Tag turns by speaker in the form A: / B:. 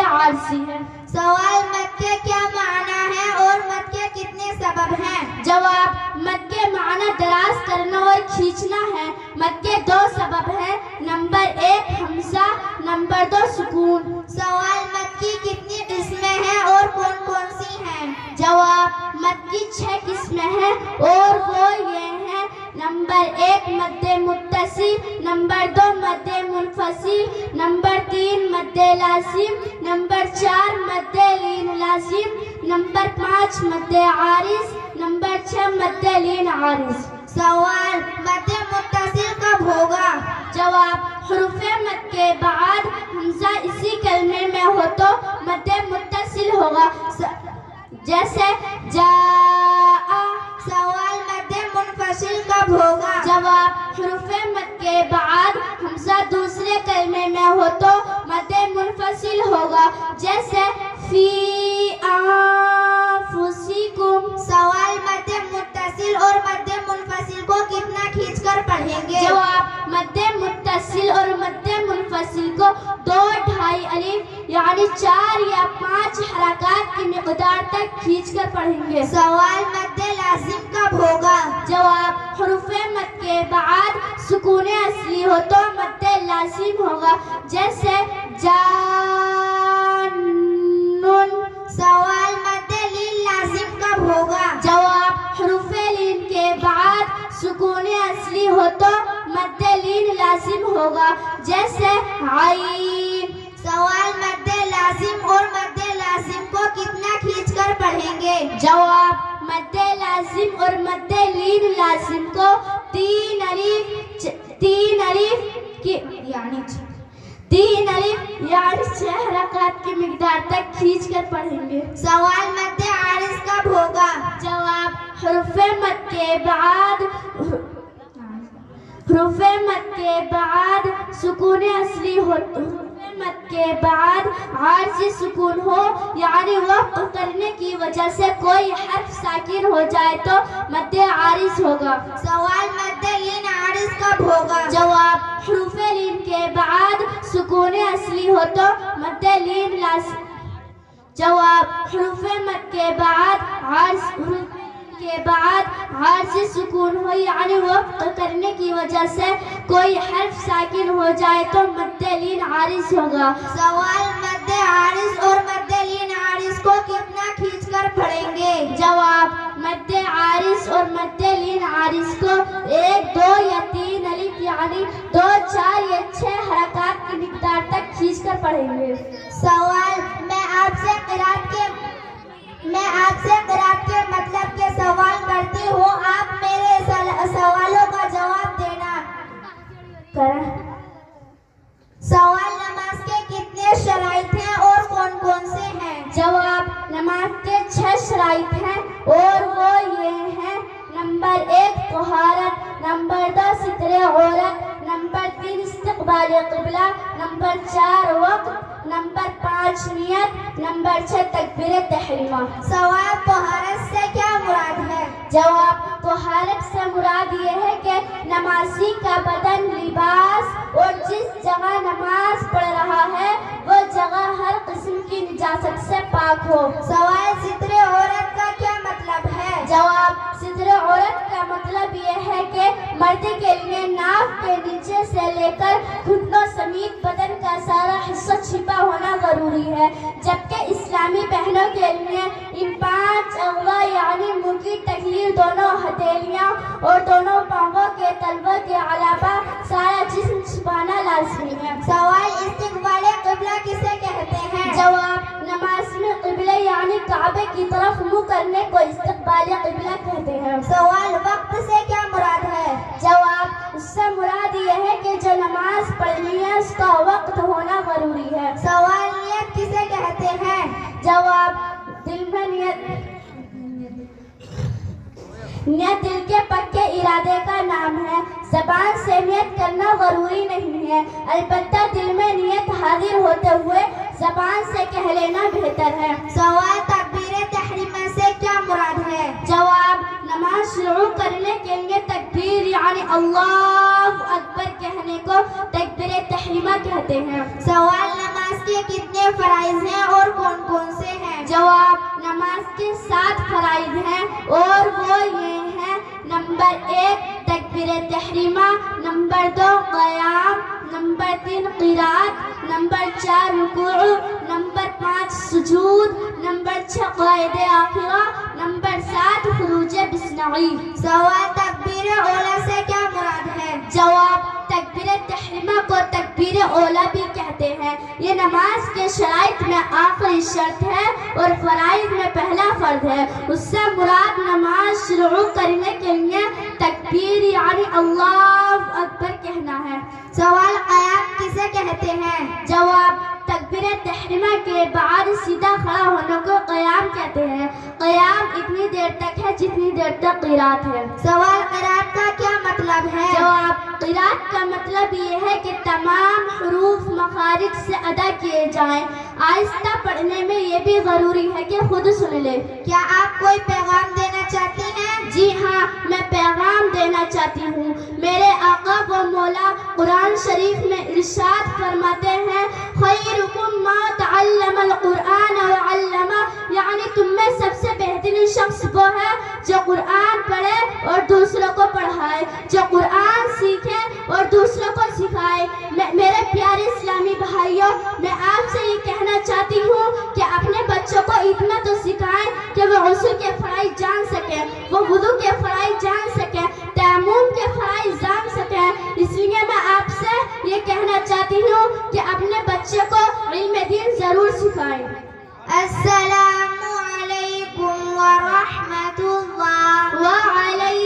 A: عارضی ہے۔
B: سوال مد کے کیا معنی ہے اور مد کے کتنے سبب ہیں؟
A: جواب مد کے معنی دراز کرنا اور کھینچنا ہے۔ مد کے 2 سبب ہیں، نمبر 1 حمزہ، نمبر 2 سکون۔
B: سوال مد کی کتنی قسمیں ہیں اور کون کون سی ہیں؟
A: جواب مد کی 6 قسمیں ہیں اور وہ یہ ہیں، نمبر 1 مد متصل، نمبر 2 مد منفصل، نمبر 3 مد لازم، نمبر 4 مد لین لازم، نمبر 5 مد عارض، نمبر 6 مد لین عارض۔
B: سوال مد متصل کب ہوگا؟
A: جواب حروف مد کے بعد حمزہ اسی کلمے میں ہو تو مد متصل ہوگا، جیسے جاء۔
B: سوال مد منفصل کب ہوگا؟
A: جواب حروف مد کے بعد حمزہ دوسرے کلمے میں ہو تو مد منفصل ہوگا، جیسے فی انفسکم۔
B: سوال مد متصل اور مد منفصل کو کتنا کھینچ کر پڑھیں گے؟
A: جواب مد متصل اور مد منفصل کو 2 2.5 الف یعنی 4 یا 5 حرکات کی مقدار تک کھینچ کر پڑھیں گے۔
B: سوال مد لازم کب ہوگا؟
A: جواب حروف مد کے بعد سکون اصلی ہو تو مد لازم ہوگا، جیسے جانن۔
B: سوال مد لین لازم کب ہوگا؟
A: جواب حروف لین کے بعد سکون اصلی ہو تو مد لین لازم ہوگا، جیسے عین۔
B: سوال مد لازم اور مد لازم کو کتنا کھینچ کر پڑھیں گے؟
A: جواب مد لازم اور مد لین لازم کو 3 الف یعنی 6 حرکات کی مقدار تک کھینچ کر پڑھیں گے۔
B: سوال مد عارض کب ہوگا؟
A: جواب حروف مد کے بعد سکون اصلی ہو، مد کے بعد عارضی سکون ہو یعنی وقف کرنے کی وجہ سے کوئی حرف ساکن ہو جائے تو مد عارض ہوگا۔
B: سوال مد لین عارض کب ہوگا؟
A: جواب حروف لین کے بعد سکون اصلی ہو تو مد لین لازم۔ جواب حروف مد کے بعد عارضی سکون ہو یعنی وقف کرنے کی وجہ سے کوئی حرف ساکن ہو جائے تو مد لین عارض ہوگا۔
B: سوال مد عارض اور مد لین عارض کو کتنا کھینچ کر پڑھیں گے؟
A: جواب مد عارض اور مد لین عارض کو 1 2 یا 3 الف یعنی 2 4 یا 6 حرکات کی مقدار تک کھینچ کر پڑھیں گے۔
B: سوال میں آپ سے قرات کے مطلب کے سوال کرتی ہوں، آپ میرے سوالوں کا جواب دینا۔ سوال نماز کے کتنے شرائط ہیں اور کون کون سے ہیں؟
A: جواب نماز کے 6 شرائط ہیں اور وہ یہ ہیں، نمبر 1 طہارت، نمبر 2 ستر عورت، نمبر 3 استقبال قبلہ، نمبر 4 وقت، نمبر 5 نیت، نمبر 6 تکبیر تحریمہ۔
B: سوال طہارت سے کیا مراد ہے؟
A: جواب طہارت سے مراد یہ ہے کہ نمازی کا بدن، لباس اور جس جگہ نماز پڑھ رہا ہے وہ جگہ ہر قسم کی نجاست سے پاک ہو۔
B: سوال ستر عورت کا کیا مطلب ہے؟
A: جواب ستر عورت کا مطلب یہ ہے کہ مرد کے لیے ناف کے نیچے سے لے کر گھٹنوں سمیت بدن کا سارا حصہ چھپا ہونا ضروری ہے، جبکہ اسلامی بہنوں کے لیے ان 5 اعضاء یعنی منہ کی تکلیف، دونوں ہتھیلیاں اور دونوں پاؤں کے تلووں کے علاوہ سارا جسم چھپانا لازمی ہے۔
B: سوال استقبال قبلہ کسے کہتے ہیں؟
A: جواب نماز میں قبلہ یعنی کعبے کی طرف منہ کرنے کو استقبال قبلہ کہتے ہیں۔
B: سوال وقت سے کیا مراد ہے؟
A: جواب اس سے مراد یہ ہے کہ جو نماز پڑھنی ہے اس کا وقت ہونا ضروری ہے۔
B: سوال نیت کسے کہتے ہیں؟
A: جواب دل میں نیت دل کے پکے ارادے کا نام ہے، زبان سے نیت کرنا ضروری نہیں ہے، البتہ دل میں نیت حاضر ہوتے ہوئے زبان سے کہہ لینا بہتر ہے۔
B: سوال تکبیر تحریمہ سے کیا مراد ہے؟
A: جواب نماز شروع کرنے کے لیے تکبیر یعنی اللہ اکبر کہنے کو تکبیر تحریمہ کہتے ہیں۔
B: سوال نماز کے کتنے فرائض ہیں
A: کے 7 فرائض ہیں اور وہ یہ ہیں: نمبر 1 تکبیر تحریمہ، نمبر 2 قیام، نمبر 3 قرات، نمبر 4 رکوع، نمبر 5 سجود، نمبر 6 قائد آخرہ، نمبر 7 خروج بسنعی۔
B: سوال: تکبیر اولا سے کیا مراد ہے؟
A: جواب: تکبیر تحریمہ کو تکبیر اولا بھی کہتے ہیں۔ یہ نماز کے شرائط میں آخری شرط ہے اور فرائض میں پہلا فرض ہے۔ اس سے مراد نماز شروع کرنے کے لیے تکبیر یعنی اللہ اکبر کہنا ہے۔
B: سوال: قیام کسے کہتے ہیں؟
A: جواب: تکبیر تحریمہ کے بعد سیدھا کھڑا ہونے کو قیام کہتے ہیں۔ قیام اتنی دیر تک ہے جتنی دیر تک قرات ہے۔
B: سوال: قرات کا کیا مطلب ہے؟
A: جواب: قرات کا مطلب یہ ہے کہ تمام حروف مخارج سے ادا کیے جائیں۔ آہستہ پڑھنے میں یہ بھی ضروری ہے کہ خود سن لے۔
B: کیا آپ کوئی پیغام دینا چاہتی ہیں؟
A: جی ہاں، میں پیغام دینا چاہتی ہوں۔ میرے آقا و مولا قرآن شریف میں ارشاد فرماتے ہیں: خیرکم ما تعلم القرآن وعلمہ، یعنی تم میں سب سے بہترین شخص وہ ہے جو قرآن پڑھے اور دوسروں کو پڑھائے، جو قرآن سیکھے اور دوسروں کو سکھائے۔ میرے پیارے اسلامی بھائیوں، میں آپ سے یہ کہنا چاہتی ہوں کہ اپنے بچوں کو اتنا تو سکھائیں کہ وہ غسل کے فرائض جان سکیں، وہ وضو کے فرائض جان سکیں، تیمم کے فرائض جان سکیں۔ اس لیے میں آپ سے یہ کہنا چاہتی ہوں کہ اپنے بچے کو علم دین ضرور سکھائیں۔
B: السلام علیکم ورحمۃ اللہ۔
A: وعلیکم